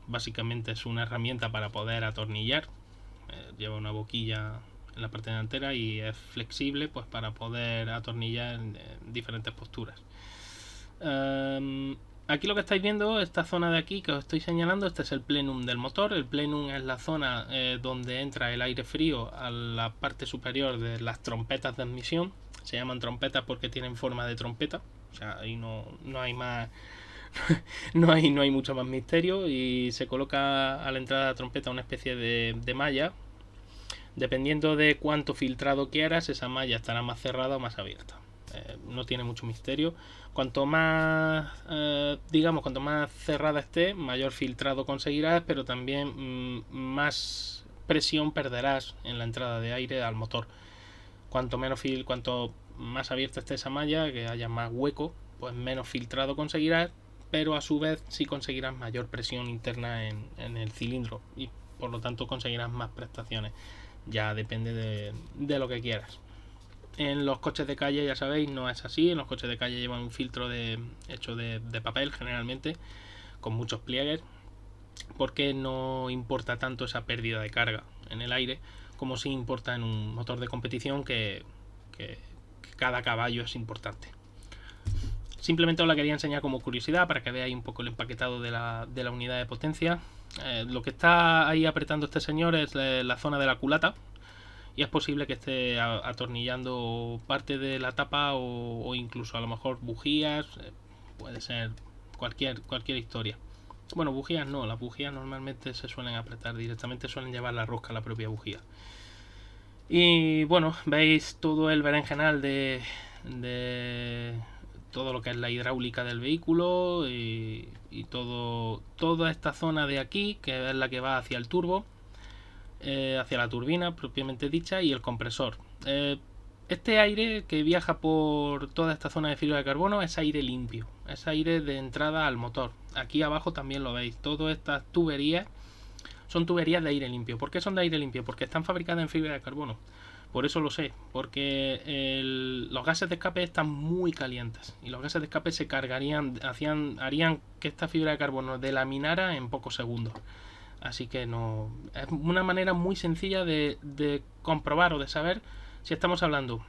básicamente es una herramienta para poder atornillar. Lleva una boquilla en la parte delantera y es flexible pues para poder atornillar en diferentes posturas. Aquí lo que estáis viendo, esta zona de aquí que os estoy señalando, este es el plenum del motor. El plenum es la zona donde entra el aire frío a la parte superior de las trompetas de admisión. Se llaman trompetas porque tienen forma de trompeta. O sea, ahí no hay más no hay mucho más misterio, y se coloca a la entrada de la trompeta una especie de malla. Dependiendo de cuánto filtrado quieras, esa malla estará más cerrada o más abierta. No tiene mucho misterio. Cuanto más cuanto más cerrada esté, mayor filtrado conseguirás, pero también más presión perderás en la entrada de aire al motor. Cuanto más abierta esté esa malla, que haya más hueco, pues menos filtrado conseguirás, pero a su vez sí conseguirás mayor presión interna en el cilindro y por lo tanto conseguirás más prestaciones. Ya depende de lo que quieras. En los coches de calle, ya sabéis, no es así. En los coches de calle llevan un filtro hecho de papel generalmente, con muchos pliegues, porque no importa tanto esa pérdida de carga en el aire como si importa en un motor de competición que cada caballo es importante. Simplemente os la quería enseñar como curiosidad para que veáis un poco el empaquetado de la unidad de potencia. Lo que está ahí apretando este señor es la zona de la culata, y es posible que esté atornillando parte de la tapa o incluso a lo mejor bujías. Puede ser cualquier historia. Bueno, bujías no, las bujías normalmente se suelen apretar directamente, suelen llevar la rosca a la propia bujía. Y bueno, veis todo el berenjenal de todo lo que es la hidráulica del vehículo y toda esta zona de aquí, que es la que va hacia el turbo, hacia la turbina propiamente dicha, y el compresor. Este aire que viaja por toda esta zona de fibra de carbono es aire limpio, es aire de entrada al motor. Aquí abajo también lo veis, todas estas tuberías son tuberías de aire limpio. ¿Por qué son de aire limpio? Porque están fabricadas en fibra de carbono. Por eso lo sé, porque los gases de escape están muy calientes y los gases de escape se cargarían, harían que esta fibra de carbono delaminara en pocos segundos. Así que no, es una manera muy sencilla de comprobar o de saber si estamos hablando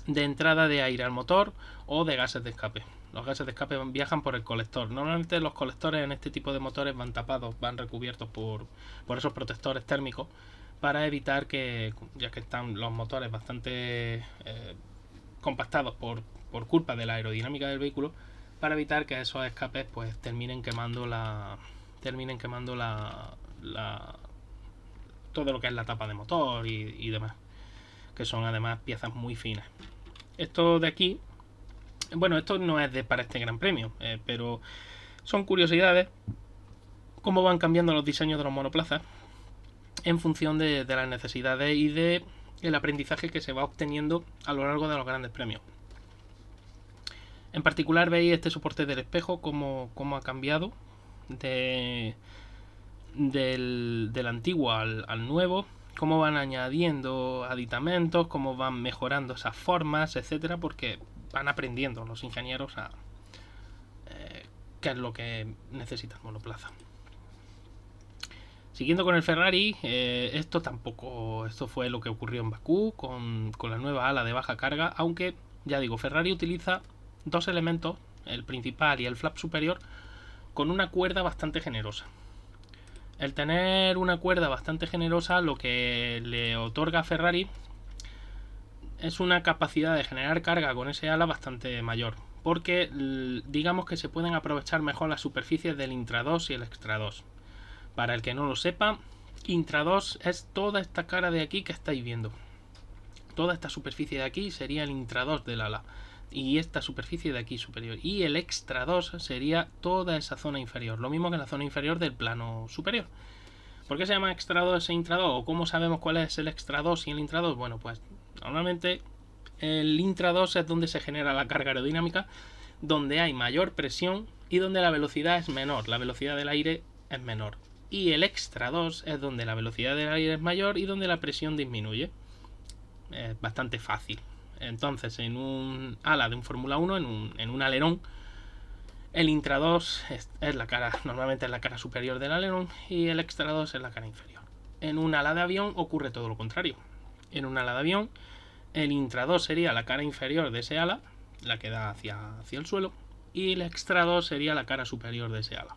de entrada de aire al motor o de gases de escape. Los gases de escape viajan por el colector. Normalmente los colectores en este tipo de motores van tapados, van recubiertos por esos protectores térmicos, para evitar que, ya que están los motores bastante compactados por culpa de la aerodinámica del vehículo, para evitar que esos escapes pues terminen quemando todo lo que es la tapa de motor y demás, que son además piezas muy finas. Esto de aquí, bueno, esto no es para este gran premio, pero son curiosidades, cómo van cambiando los diseños de los monoplazas en función de las necesidades y de el aprendizaje que se va obteniendo a lo largo de los grandes premios. En particular veis este soporte del espejo, cómo ha cambiado de del antiguo al nuevo, cómo van añadiendo aditamentos, cómo van mejorando esas formas, etcétera, porque van aprendiendo los ingenieros a qué es lo que necesita el monoplaza. Siguiendo con el Ferrari, esto fue lo que ocurrió en Bakú con la nueva ala de baja carga, aunque ya digo, Ferrari utiliza dos elementos, el principal y el flap superior, con una cuerda bastante generosa. El tener una cuerda bastante generosa lo que le otorga a Ferrari es una capacidad de generar carga con ese ala bastante mayor, porque digamos que se pueden aprovechar mejor las superficies del Intra 2 y el Extra 2. Para el que no lo sepa, Intra 2 es toda esta cara de aquí que estáis viendo. Toda esta superficie de aquí sería el Intra 2 del ala. Y esta superficie de aquí superior. Y el Extra 2 sería toda esa zona inferior. Lo mismo que la zona inferior del plano superior. ¿Por qué se llama Extra 2 e Intra 2? ¿O cómo sabemos cuál es el Extra 2 y el Intra 2? Bueno, pues normalmente el Intra 2 es donde se genera la carga aerodinámica, donde hay mayor presión y donde la velocidad es menor. La velocidad del aire es menor. Y el Extra 2 es donde la velocidad del aire es mayor y donde la presión disminuye. Es bastante fácil. Entonces, en un ala de un Fórmula 1, en un alerón, el Intra 2 es la cara, normalmente es la cara superior del alerón, y el Extra 2 es la cara inferior. En un ala de avión ocurre todo lo contrario. En un ala de avión, el Intra 2 sería la cara inferior de ese ala, la que da hacia el suelo, y el Extra 2 sería la cara superior de ese ala.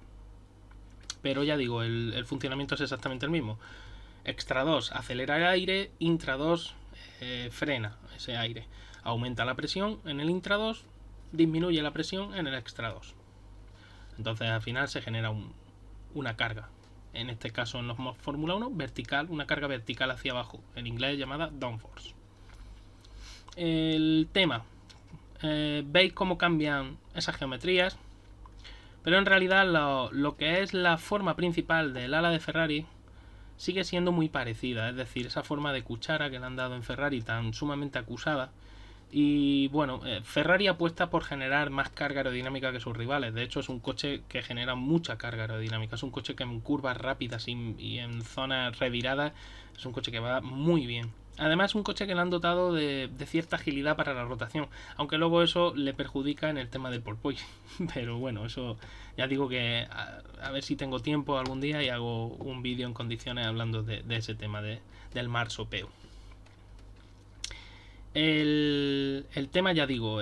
Pero ya digo, el funcionamiento es exactamente el mismo. Extra 2 acelera el aire, Intra 2 frena ese aire. Aumenta la presión en el Intra 2, disminuye la presión en el Extra 2. Entonces al final se genera una carga. En este caso en los Fórmula 1, vertical, una carga vertical hacia abajo. En inglés llamada downforce. El tema. Veis cómo cambian esas geometrías. Pero en realidad lo que es la forma principal del ala de Ferrari sigue siendo muy parecida. Es decir, esa forma de cuchara que le han dado en Ferrari tan sumamente acusada. Y bueno, Ferrari apuesta por generar más carga aerodinámica que sus rivales. De hecho, es un coche que genera mucha carga aerodinámica. Es un coche que en curvas rápidas y en zonas reviradas es un coche que va muy bien. Además, es un coche que le han dotado de cierta agilidad para la rotación, aunque luego eso le perjudica en el tema del porpoise. Pero bueno, eso ya digo que a ver si tengo tiempo algún día y hago un vídeo en condiciones hablando de ese tema del marsopeo. El tema, ya digo,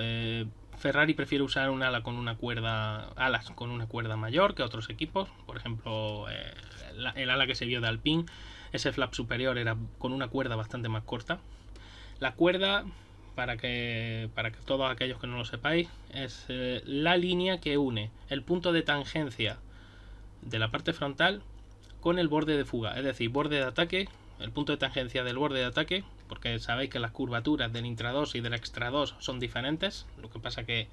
Ferrari prefiere usar un ala con una cuerda, alas con una cuerda mayor que otros equipos. Por ejemplo, el ala que se vio de Alpine, ese flap superior era con una cuerda bastante más corta. La cuerda, para que todos aquellos que no lo sepáis, es la línea que une el punto de tangencia de la parte frontal con el borde de fuga, es decir, borde de ataque, el punto de tangencia del borde de ataque, porque sabéis que las curvaturas del Intra 2 y del Extra 2 son diferentes, lo que pasa que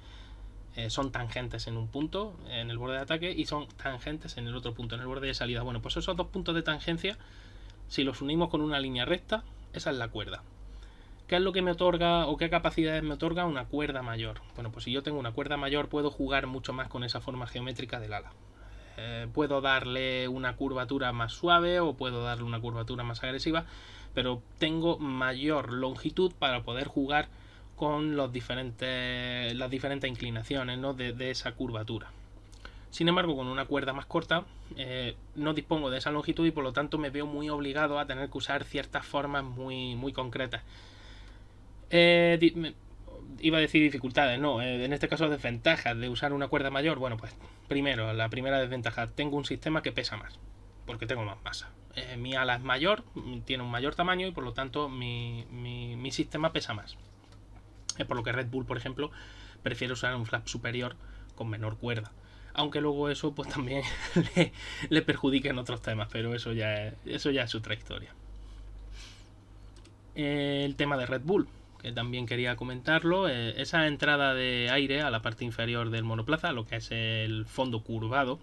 son tangentes en un punto, en el borde de ataque, y son tangentes en el otro punto, en el borde de salida. Bueno, pues esos dos puntos de tangencia, si los unimos con una línea recta, esa es la cuerda. ¿Qué es lo que me otorga o qué capacidades me otorga una cuerda mayor? Bueno, pues si yo tengo una cuerda mayor puedo jugar mucho más con esa forma geométrica del ala. Puedo darle una curvatura más suave o puedo darle una curvatura más agresiva, pero tengo mayor longitud para poder jugar con las diferentes inclinaciones, ¿no?, de esa curvatura. Sin embargo, con una cuerda más corta no dispongo de esa longitud y por lo tanto me veo muy obligado a tener que usar ciertas formas muy, muy concretas. Iba a decir dificultades, no, en este caso desventajas de usar una cuerda mayor. Bueno, pues primero, la primera desventaja, tengo un sistema que pesa más, porque tengo más masa. Mi ala es mayor, tiene un mayor tamaño y por lo tanto mi sistema pesa más. Es por lo que Red Bull, por ejemplo, prefiere usar un flap superior con menor cuerda. Aunque luego eso pues también le perjudica en otros temas, pero eso ya es otra historia. El tema de Red Bull, que también quería comentarlo, esa entrada de aire a la parte inferior del monoplaza, lo que es el fondo curvado,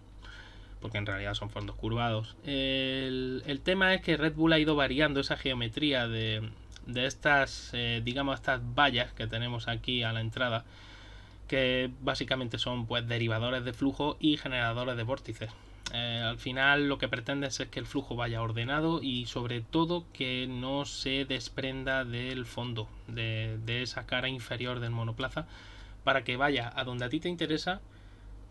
porque en realidad son fondos curvados. El tema es que Red Bull ha ido variando esa geometría de estas, digamos, estas vallas que tenemos aquí a la entrada, que básicamente son pues derivadores de flujo y generadores de vórtices. Al final lo que pretendes es que el flujo vaya ordenado y sobre todo que no se desprenda del fondo, de esa cara inferior del monoplaza, para que vaya a donde a ti te interesa,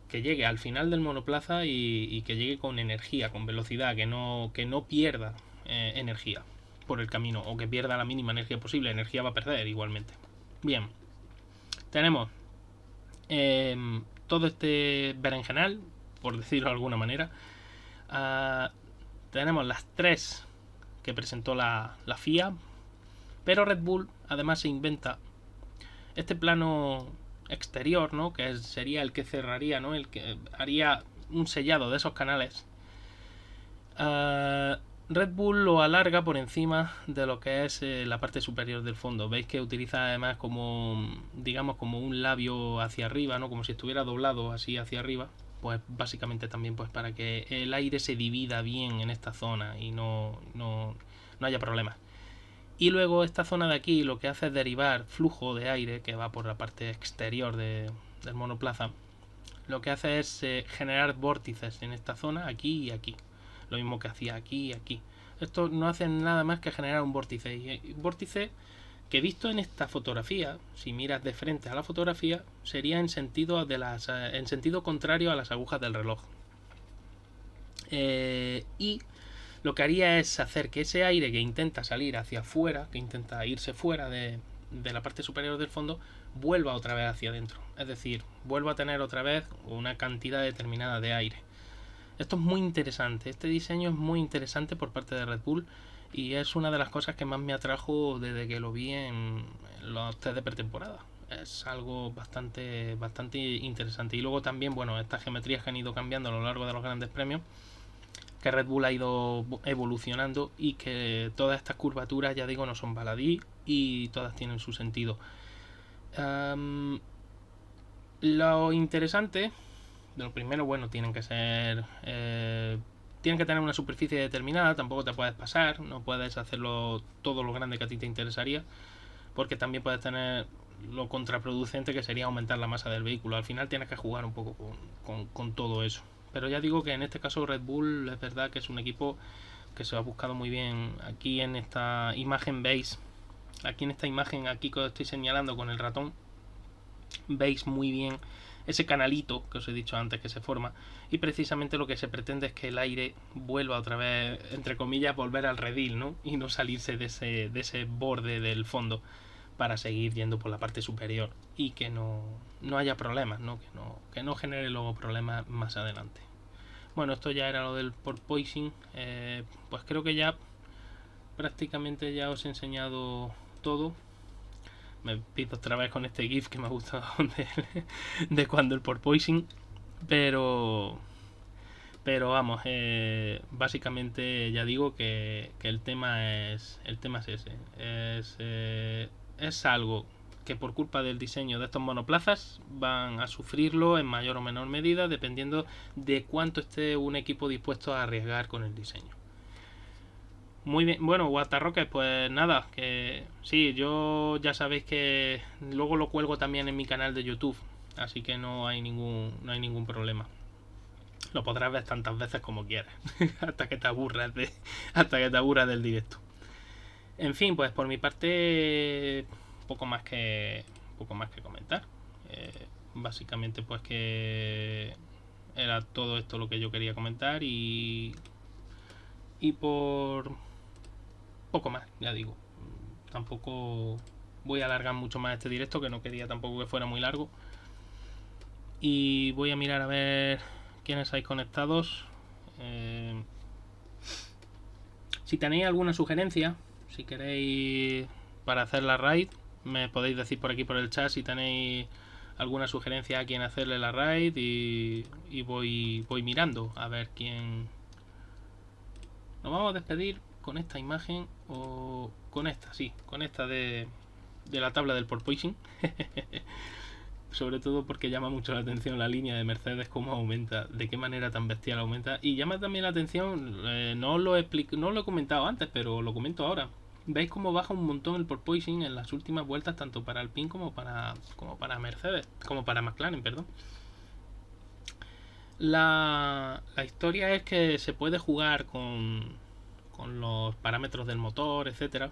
que llegue al final del monoplaza y que llegue con energía, con velocidad, que no pierda energía por el camino, o que pierda la mínima energía posible. Energía va a perder igualmente. Bien, tenemos todo este berenjenal, por decirlo de alguna manera. Tenemos las tres que presentó la FIA, pero Red Bull además se inventa este plano exterior, ¿no? Que sería el que cerraría, ¿no? El que haría un sellado de esos canales. Red Bull lo alarga por encima de lo que es la parte superior del fondo. Veis que utiliza además como, digamos, como un labio hacia arriba, ¿no? Como si estuviera doblado así hacia arriba. Pues básicamente también pues para que el aire se divida bien en esta zona y no haya problemas. Y luego esta zona de aquí lo que hace es derivar flujo de aire que va por la parte exterior del monoplaza. Lo que hace es generar vórtices en esta zona, aquí y aquí. Lo mismo que hacía aquí y aquí. Esto no hace nada más que generar un vórtice. Y un vórtice que visto en esta fotografía, si miras de frente a la fotografía, sería en sentido contrario a las agujas del reloj. Y lo que haría es hacer que ese aire que intenta salir hacia afuera, que intenta irse fuera de la parte superior del fondo, vuelva otra vez hacia adentro. Es decir, vuelva a tener otra vez una cantidad determinada de aire. Esto es muy interesante. Este diseño es muy interesante por parte de Red Bull y es una de las cosas que más me atrajo desde que lo vi en los test de pretemporada. Es algo bastante interesante. Y luego también, bueno, estas geometrías que han ido cambiando a lo largo de los grandes premios, que Red Bull ha ido evolucionando y que todas estas curvaturas, ya digo, no son baladí y todas tienen su sentido. Lo interesante, lo primero, bueno, tienen que ser tienen que tener una superficie determinada, tampoco te puedes pasar, no puedes hacerlo todo lo grande que a ti te interesaría, porque también puedes tener lo contraproducente que sería aumentar la masa del vehículo. Al final tienes que jugar un poco con todo eso. Pero ya digo que en este caso Red Bull es verdad que es un equipo que se ha buscado muy bien. Aquí en esta imagen veis, aquí en esta imagen aquí que os estoy señalando con el ratón, veis muy bien ese canalito que os he dicho antes que se forma, y precisamente lo que se pretende es que el aire vuelva otra vez, entre comillas, volver al redil, ¿no? Y no salirse de ese borde del fondo para seguir yendo por la parte superior y que no haya problemas, ¿no? Que no genere luego problemas más adelante. Bueno, esto ya era lo del porpoising. Pues creo que ya prácticamente ya os he enseñado todo. Me pido otra vez con este GIF que me ha gustado de cuando el porpoising, pero vamos, básicamente ya digo que el tema es ese. Es algo que por culpa del diseño de estos monoplazas van a sufrirlo en mayor o menor medida dependiendo de cuánto esté un equipo dispuesto a arriesgar con el diseño. Muy bien, bueno, Guatarroques, pues nada, que sí, yo ya sabéis que luego lo cuelgo también en mi canal de YouTube, así que no hay ningún problema. Lo podrás ver tantas veces como quieras, hasta que te aburras del directo. En fin, pues por mi parte poco más que comentar. Básicamente pues que era todo esto lo que yo quería comentar y por poco más, ya digo. Tampoco voy a alargar mucho más este directo, que no quería tampoco que fuera muy largo. Y voy a mirar a ver quiénes hay conectados. Si tenéis alguna sugerencia, si queréis para hacer la raid, me podéis decir por aquí por el chat si tenéis alguna sugerencia a quién hacerle la raid y voy mirando a ver quién. Nos vamos a despedir con esta imagen o con esta, sí, con esta de la tabla del porpoising. Sobre todo porque llama mucho la atención la línea de Mercedes, cómo aumenta, de qué manera tan bestial aumenta. Y llama también la atención, no lo he comentado antes, pero lo comento ahora. Veis cómo baja un montón el porpoising en las últimas vueltas, tanto para Alpine como para Mercedes, como para McLaren, perdón. La historia es que se puede jugar con los parámetros del motor, etcétera.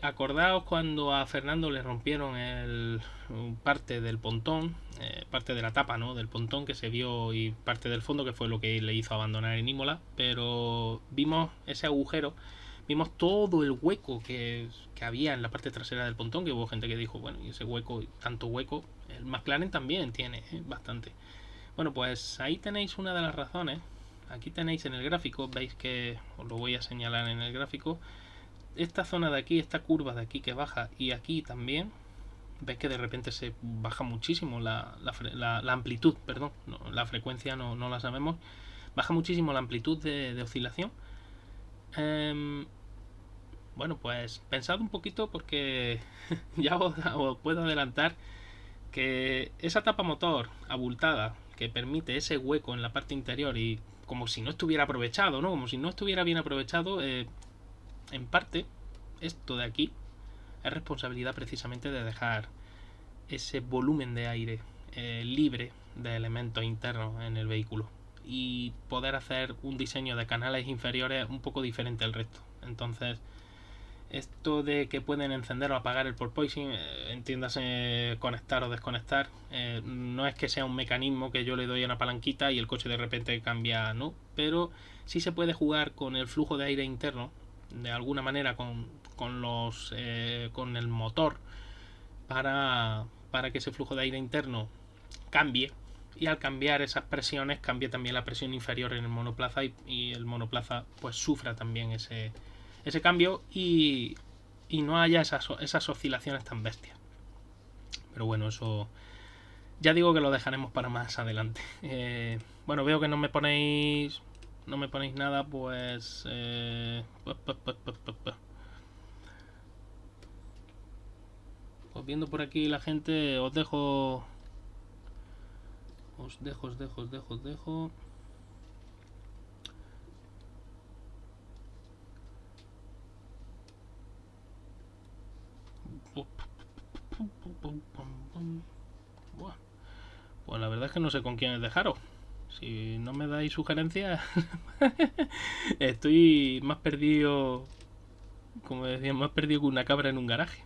Acordaos cuando a Fernando le rompieron parte del pontón, parte de la tapa, ¿no?, del pontón que se vio, y parte del fondo, que fue lo que le hizo abandonar en Imola. Pero vimos ese agujero, vimos todo el hueco que había en la parte trasera del pontón, que hubo gente que dijo, bueno, y ese hueco, tanto hueco, el McLaren también tiene bastante. Bueno, pues ahí tenéis una de las razones. Aquí tenéis en el gráfico, veis que os lo voy a señalar en el gráfico, esta zona de aquí, esta curva de aquí que baja, y aquí también, veis que de repente se baja muchísimo la amplitud, perdón, no, la frecuencia no la sabemos, baja muchísimo la amplitud de oscilación. Bueno, pues pensad un poquito, porque ya os puedo adelantar que esa tapa motor abultada que permite ese hueco en la parte interior, y como si no estuviera aprovechado, ¿no?, como si no estuviera bien aprovechado, en parte esto de aquí es responsabilidad precisamente de dejar ese volumen de aire libre de elementos internos en el vehículo, y poder hacer un diseño de canales inferiores un poco diferente al resto. Entonces, esto de que pueden encender o apagar el porpoising, entiéndase conectar o desconectar, no es que sea un mecanismo que yo le doy a una palanquita y el coche de repente cambia, no, pero sí se puede jugar con el flujo de aire interno de alguna manera, con el motor, para que ese flujo de aire interno cambie, y al cambiar esas presiones cambie también la presión inferior en el monoplaza, y el monoplaza pues sufra también ese cambio, y no haya esas oscilaciones tan bestias. Pero bueno, eso ya digo que lo dejaremos para más adelante. Bueno, veo que no me ponéis nada, pues pues viendo por aquí la gente, os dejo. Pues la verdad es que no sé con quiénes dejaros. Si no me dais sugerencias, estoy más perdido, como decía, más perdido que una cabra en un garaje.